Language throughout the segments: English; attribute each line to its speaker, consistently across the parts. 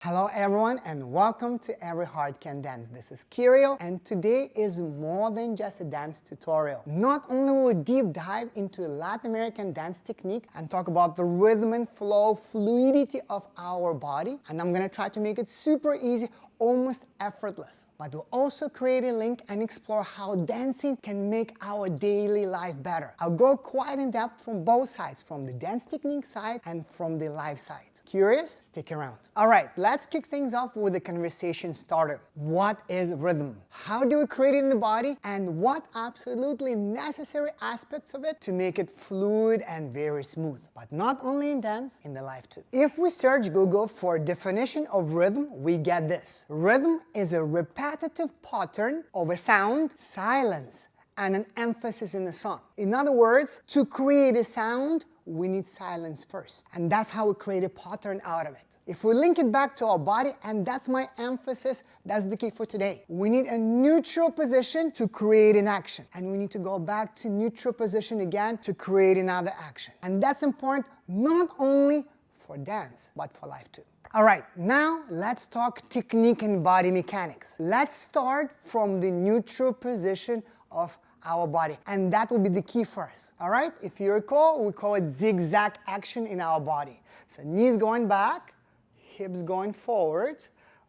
Speaker 1: Hello everyone and welcome to Every Heart Can Dance. This is Kirill and today is more than just a dance tutorial. Not only will we deep dive into Latin American dance technique and talk about the rhythm and flow, fluidity of our body, and I'm gonna try to make it super easy, almost effortless. But we'll also create a link and explore how dancing can make our daily life better. I'll go quite in depth from both sides, from the dance technique side and from the life side. Curious? Stick around. All right, let's kick things off with a conversation starter. What is rhythm? How do we create it in the body? And what absolutely necessary aspects of it to make it fluid and very smooth? But not only in dance, in the life too. If we search Google for definition of rhythm, we get this. Rhythm is a repetitive pattern of a sound, silence, and an emphasis in the song. In other words, to create a sound, we need silence first. And that's how we create a pattern out of it. If we link it back to our body, and that's my emphasis, that's the key for today. We need a neutral position to create an action. And we need to go back to neutral position again to create another action. And that's important not only for dance, but for life too. All right, now let's talk technique and body mechanics. Let's start from the neutral position of our body, and that will be the key for us. All right, if you recall, we call it zigzag action in our body. So knees going back, hips going forward,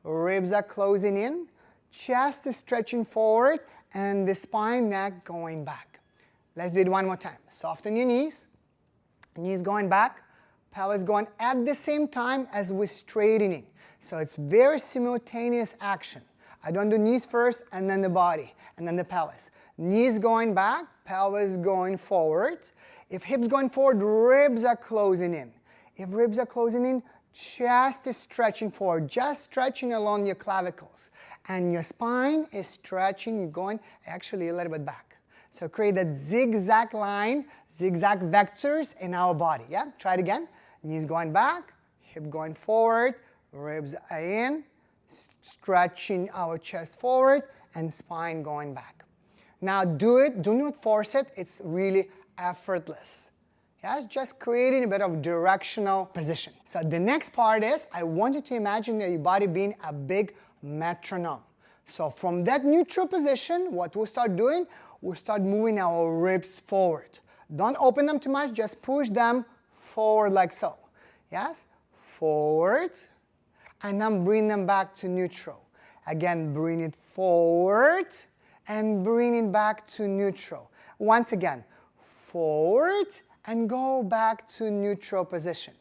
Speaker 1: ribs are closing in, chest is stretching forward, and the spine, neck going back. Let's do it one more time. Soften your knees, knees going back, pelvis going at the same time as we're straightening. So it's very simultaneous action. I don't do knees first and then the body and then the pelvis. Knees going back, pelvis going forward. If hips going forward, ribs are closing in. If ribs are closing in, chest is stretching forward, just stretching along your clavicles. And your spine is stretching, going actually a little bit back. So create that zigzag line, zigzag vectors in our body. Yeah, try it again. Knees going back, hip going forward, ribs are in, stretching our chest forward, and spine going back. Now do it, do not force it, it's really effortless. Yeah, just creating a bit of directional position. So the next part is, I want you to imagine your body being a big metronome. So from that neutral position, what we'll start doing, we'll start moving our ribs forward. Don't open them too much, just push them forward like so. Yes, forward, and then bring them back to neutral. Again, bring it forward, and bring it back to neutral. Once again, forward and go back to neutral position.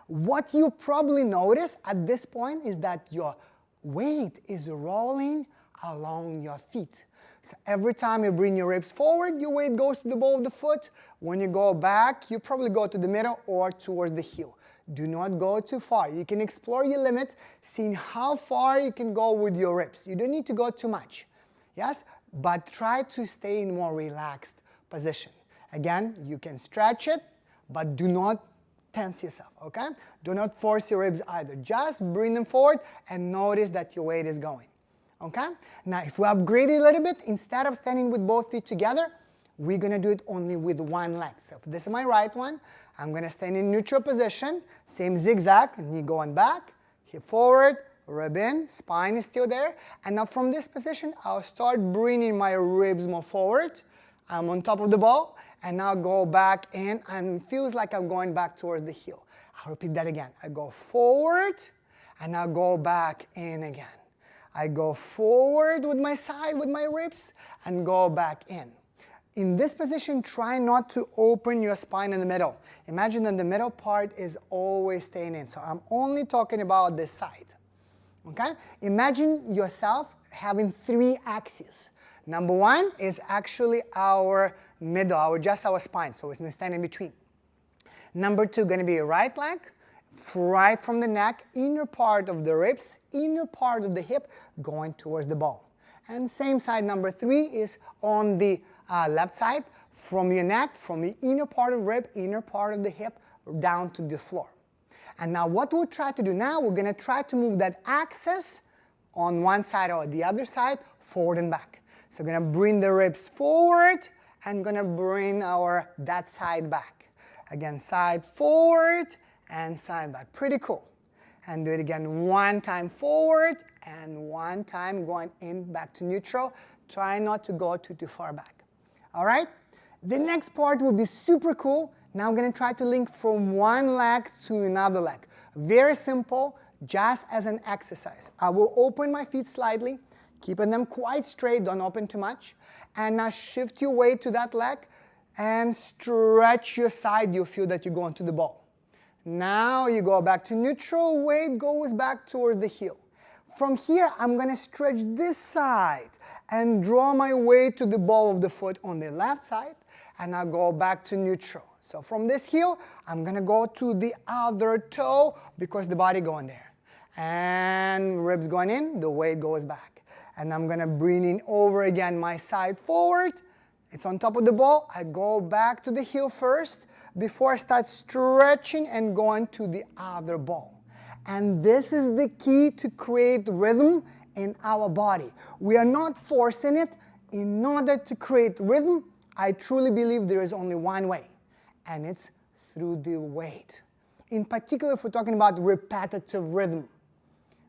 Speaker 1: What you probably notice at this point is that your weight is rolling along your feet. So every time you bring your ribs forward, your weight goes to the ball of the foot. When you go back, you probably go to the middle or towards the heel. Do not go too far. You can explore your limit, seeing how far you can go with your ribs. You don't need to go too much. Yes? But try to stay in more relaxed position. Again, you can stretch it, but do not tense yourself, okay? Do not force your ribs either. Just bring them forward and notice that your weight is going, okay? Now, if we upgrade it a little bit, instead of standing with both feet together, we're gonna do it only with one leg. So if this is my right one, I'm gonna stand in neutral position, same zigzag, knee going back, hip forward, rib in, spine is still there, and now from this position, I'll start bringing my ribs more forward. I'm on top of the ball, and now go back in, and feels like I'm going back towards the heel. I'll repeat that again. I go forward, and I'll go back in again. I go forward with my side, with my ribs, and go back in. In this position, try not to open your spine in the middle. Imagine that the middle part is always staying in, so I'm only talking about this side. Okay? Imagine yourself having three axes. Number one is actually our middle, just our spine, so it's going to stand in between. Number two, going to be right leg, right from the neck, inner part of the ribs, inner part of the hip, going towards the ball. And same side, number three is on the left side, from your neck, from the inner part of the rib, inner part of the hip, down to the floor. And now what we'll try to do now, we're going to try to move that axis on one side or the other side, forward and back. So we're going to bring the ribs forward and going to bring that side back. Again, side forward and side back. Pretty cool. And do it again. One time forward and one time going in back to neutral. Try not to go too far back. All right? The next part will be super cool. Now I'm going to try to link from one leg to another leg. Very simple, just as an exercise. I will open my feet slightly, keeping them quite straight, don't open too much. And now shift your weight to that leg and stretch your side. You'll feel that you go into the ball. Now you go back to neutral, weight goes back towards the heel. From here, I'm going to stretch this side and draw my weight to the ball of the foot on the left side, and I'll go back to neutral. So from this heel, I'm going to go to the other toe because the body going there. And ribs going in, the weight goes back. And I'm going to bring in over again my side forward. It's on top of the ball. I go back to the heel first before I start stretching and going to the other ball. And this is the key to create rhythm in our body. We are not forcing it. In order to create rhythm, I truly believe there is only one way, and it's through the weight. In particular, if we're talking about repetitive rhythm.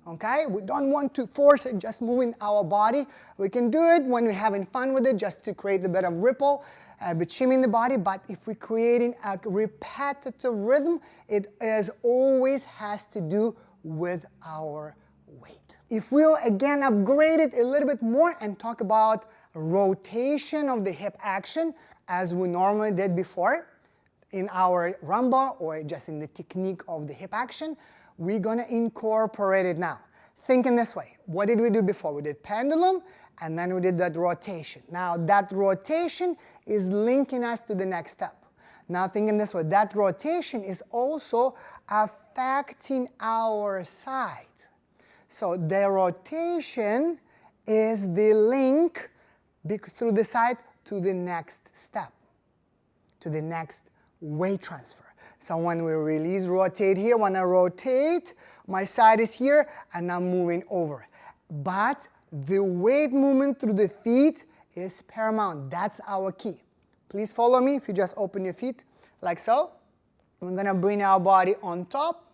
Speaker 1: Okay? We don't want to force it, just moving our body. We can do it when we're having fun with it, just to create a bit of ripple, but shimming the body. But if we're creating a repetitive rhythm, it always has to do with our weight. If we'll again upgrade it a little bit more and talk about rotation of the hip action as we normally did before in our rumba or just in the technique of the hip action, we're going to incorporate it now. Think in this way. What did we do before? We did pendulum and then we did that rotation. Now that rotation is linking us to the next step. Now think in this way. That rotation is also affecting our side. So the rotation is the link through the side to the next step, to the next weight transfer. So when we release, rotate here, when I rotate, my side is here and I'm moving over. But the weight movement through the feet is paramount. That's our key. Please follow me if you just open your feet like so. We're going to bring our body on top.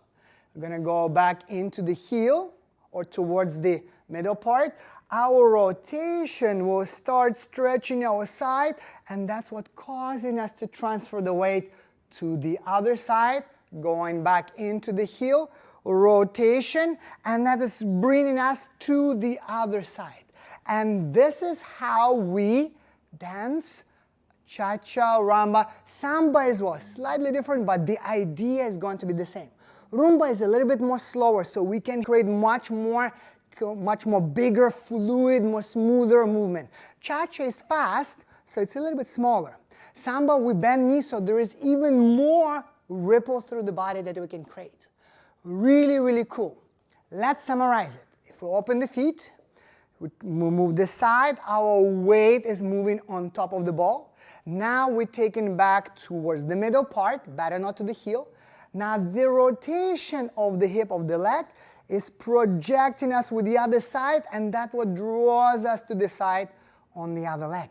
Speaker 1: We're going to go back into the heel or towards the middle part. Our rotation will start stretching our side, and that's what causing us to transfer the weight to the other side, going back into the heel, rotation, and that is bringing us to the other side. And this is how we dance cha-cha, rumba, samba as well. Slightly different, but the idea is going to be the same. Rumba is a little bit more slower, so we can create much more bigger, fluid, more smoother movement. Cha-cha is fast, so it's a little bit smaller. Samba, we bend knees, so there is even more ripple through the body that we can create. Really, really cool. Let's summarize it. If we open the feet, we move this side, our weight is moving on top of the ball. Now we're taking back towards the middle part, better not to the heel. Now the rotation of the hip of the leg is projecting us with the other side, and that's what draws us to the side on the other leg.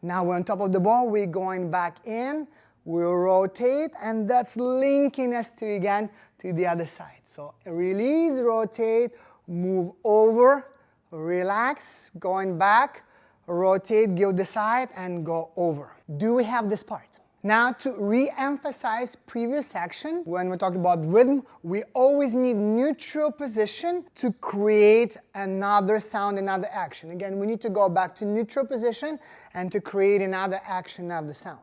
Speaker 1: Now we're on top of the ball, we're going back in, we'll rotate, and that's linking us to again to the other side. So release, rotate, move over, relax, going back, rotate, give the side, and go over. Do we have this part? Now to re-emphasize previous section, when we talked about rhythm, we always need neutral position to create another sound, another action. Again, we need to go back to neutral position and to create another action of the sound.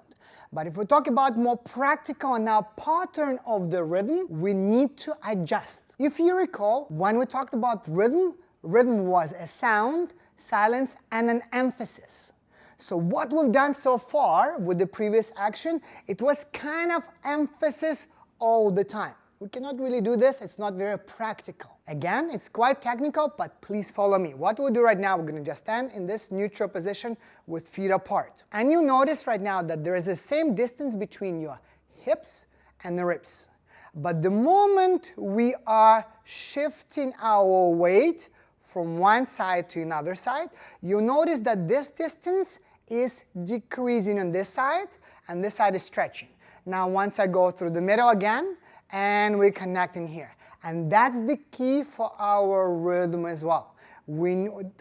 Speaker 1: But if we talk about more practical and now pattern of the rhythm, we need to adjust. If you recall, when we talked about rhythm, rhythm was a sound, silence, and an emphasis. So what we've done so far with the previous action, it was kind of emphasis all the time. We cannot really do this, it's not very practical. Again, it's quite technical, but please follow me. What we'll do right now, we're going to just stand in this neutral position with feet apart. And you notice right now that there is the same distance between your hips and the ribs. But the moment we are shifting our weight from one side to another side, you notice that this distance is decreasing on this side, and this side is stretching. Now once I go through the middle again, and we connect in here. And that's the key for our rhythm as well.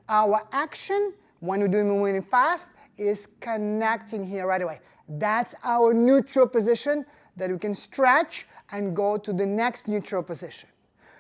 Speaker 1: Our action, when we're doing moving fast, is connecting here right away. That's our neutral position that we can stretch and go to the next neutral position.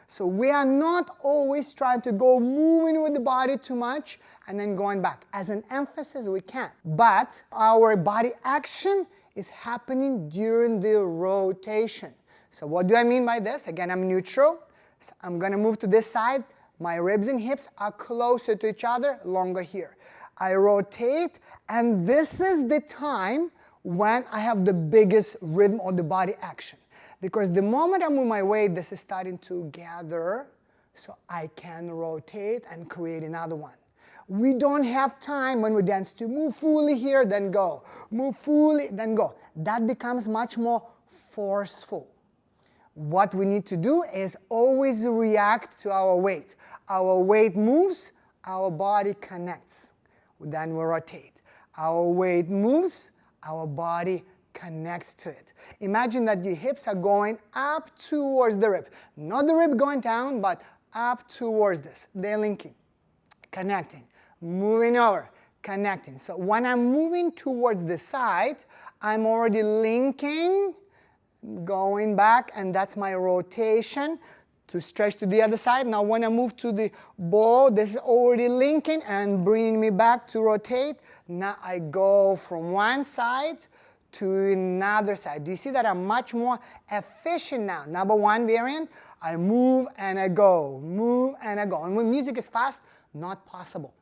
Speaker 1: So we are not always trying to go moving with the body too much and then going back. As an emphasis, we can. But our body action is happening during the rotation. So what do I mean by this? Again, I'm neutral. So I'm going to move to this side. My ribs and hips are closer to each other, longer here. I rotate, and this is the time when I have the biggest rhythm of the body action. Because the moment I move my weight, this is starting to gather, so I can rotate and create another one. We don't have time when we dance to move fully here, then go. Move fully, then go. That becomes much more forceful. What we need to do is always react to our weight. Our weight moves, our body connects. Then we rotate. Our weight moves, our body connects to it. Imagine that your hips are going up towards the rib. Not the rib going down, but up towards this. They're linking, connecting, moving over, connecting. So when I'm moving towards the side, I'm already linking, going back, and that's my rotation to stretch to the other side. Now when I move to the bow, this is already linking and bringing me back to rotate. Now I go from one side to another side. Do you see that I'm much more efficient now? Number one variant, I move and I go, move and I go. And when music is fast, not possible.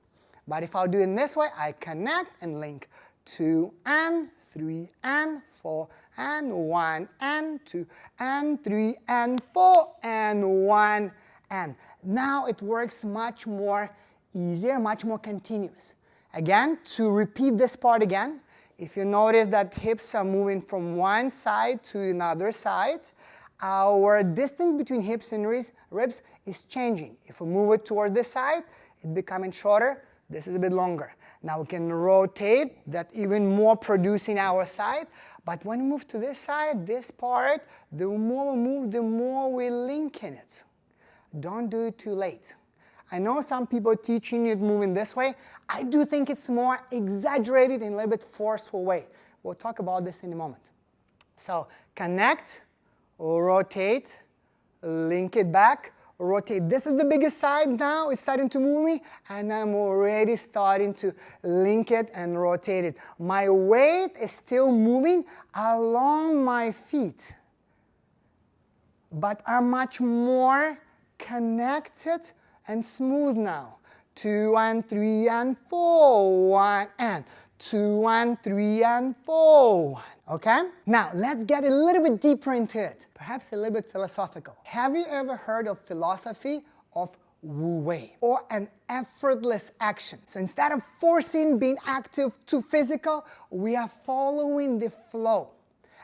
Speaker 1: But if I'll do it in this way, I connect and link 2 and 3 and 4 and 1 and 2 and 3 and 4 and 1 and. Now it works much more easier, much more continuous. Again, to repeat this part again, if you notice that hips are moving from one side to another side, our distance between hips and ribs is changing. If we move it toward this side, it's becoming shorter. This is a bit longer. Now we can rotate that even more, producing our side. But when we move to this side, this part, the more we move, the more we link in it. Don't do it too late. I know some people teaching you moving this way. I do think it's more exaggerated in a little bit forceful way. We'll talk about this in a moment. So connect, rotate, link it back, rotate. This is the biggest side now. It's starting to move me, and I'm already starting to link it and rotate it. My weight is still moving along my feet, but I'm much more connected and smooth now. 2 and 3 and 4, 1 and 2 and 3 and 4, 1. Okay? Now let's get a little bit deeper into it. Perhaps a little bit philosophical. Have you ever heard of philosophy of wu-wei, or an effortless action? So instead of forcing being active to physical, we are following the flow.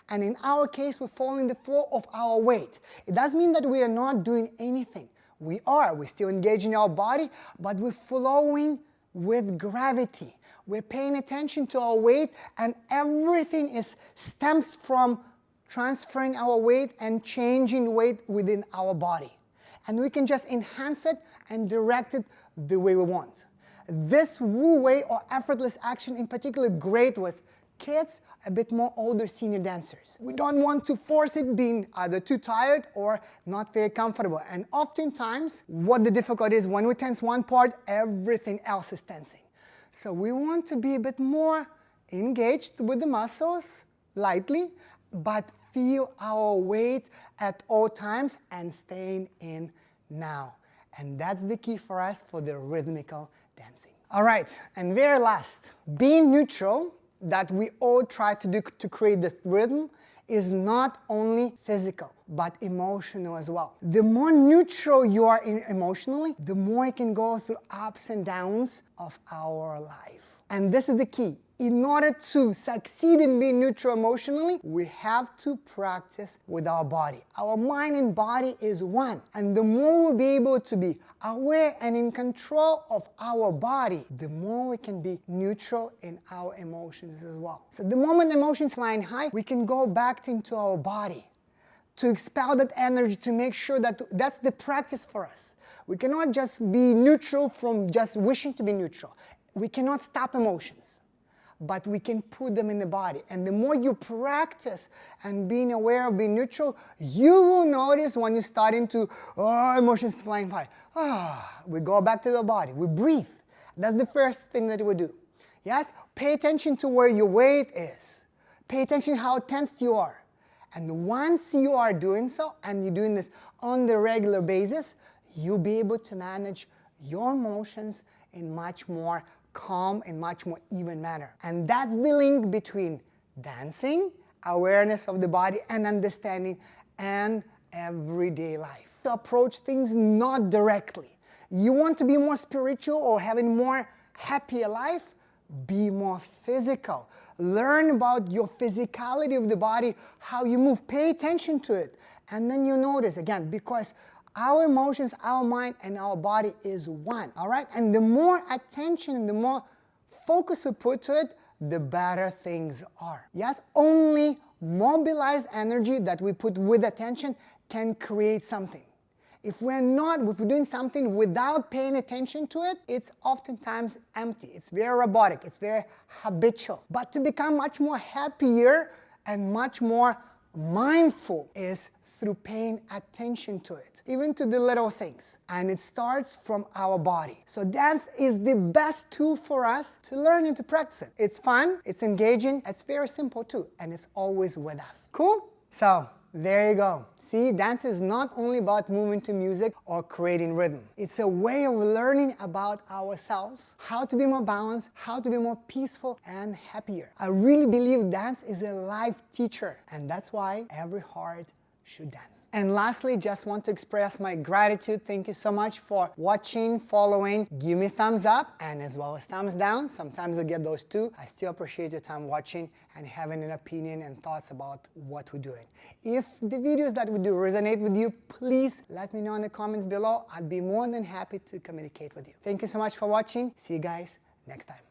Speaker 1: And in our case, we're following the flow of our weight. It doesn't mean that we are not doing anything. We're still engaging our body, but we're flowing with gravity. We're paying attention to our weight, and everything stems from transferring our weight and changing weight within our body. And we can just enhance it and direct it the way we want. This wu-wei or effortless action in particular great with kids, a bit more older senior dancers. We don't want to force it being either too tired or not very comfortable. And oftentimes, what the difficulty is, when we tense one part, everything else is tensing. So we want to be a bit more engaged with the muscles, lightly, but feel our weight at all times and staying in now. And that's the key for us for the rhythmical dancing. All right, and very last, being neutral, that we all try to do to create this rhythm, is not only physical, but emotional as well. The more neutral you are emotionally, the more you can go through ups and downs of our life. And this is the key. In order to succeed in being neutral emotionally, we have to practice with our body. Our mind and body is one. And the more we'll be able to be aware and in control of our body, the more we can be neutral in our emotions as well. So the moment emotions flying high, we can go back into our body to expel that energy, to make sure that that's the practice for us. We cannot just be neutral from just wishing to be neutral. We cannot stop emotions, but we can put them in the body. And the more you practice and being aware of being neutral, you will notice when you're starting to, emotions flying by. We go back to the body, we breathe. That's the first thing that we do. Yes, pay attention to where your weight is. Pay attention how tense you are. And once you are doing so, and you're doing this on the regular basis, you'll be able to manage your emotions in much more calm and much more even manner. And that's the link between dancing, awareness of the body, and understanding, and everyday life. To approach things not directly. You want to be more spiritual or having more happier life? Be more physical. Learn about your physicality of the body, how you move. Pay attention to it. And then you notice, again, because our emotions, our mind, and our body is one, all right? And the more attention and the more focus we put to it, the better things are. Yes, only mobilized energy that we put with attention can create something. If we're doing something without paying attention to it, it's oftentimes empty. It's very robotic. It's very habitual. But to become much more happier and much more mindful is through paying attention to it, even to the little things. And it starts from our body. So dance is the best tool for us to learn and to practice it. It's fun, it's engaging, it's very simple too, and it's always with us. Cool? So there you go. See, dance is not only about moving to music or creating rhythm. It's a way of learning about ourselves, how to be more balanced, how to be more peaceful and happier. I really believe dance is a life teacher, and that's why every heart should dance. And lastly, just want to express my gratitude. Thank you so much for watching, following. Give me thumbs up and as well as thumbs down. Sometimes I get those too. I still appreciate your time watching and having an opinion and thoughts about what we're doing. If the videos that we do resonate with you, please let me know in the comments below. I'd be more than happy to communicate with you. Thank you so much for watching. See you guys next time.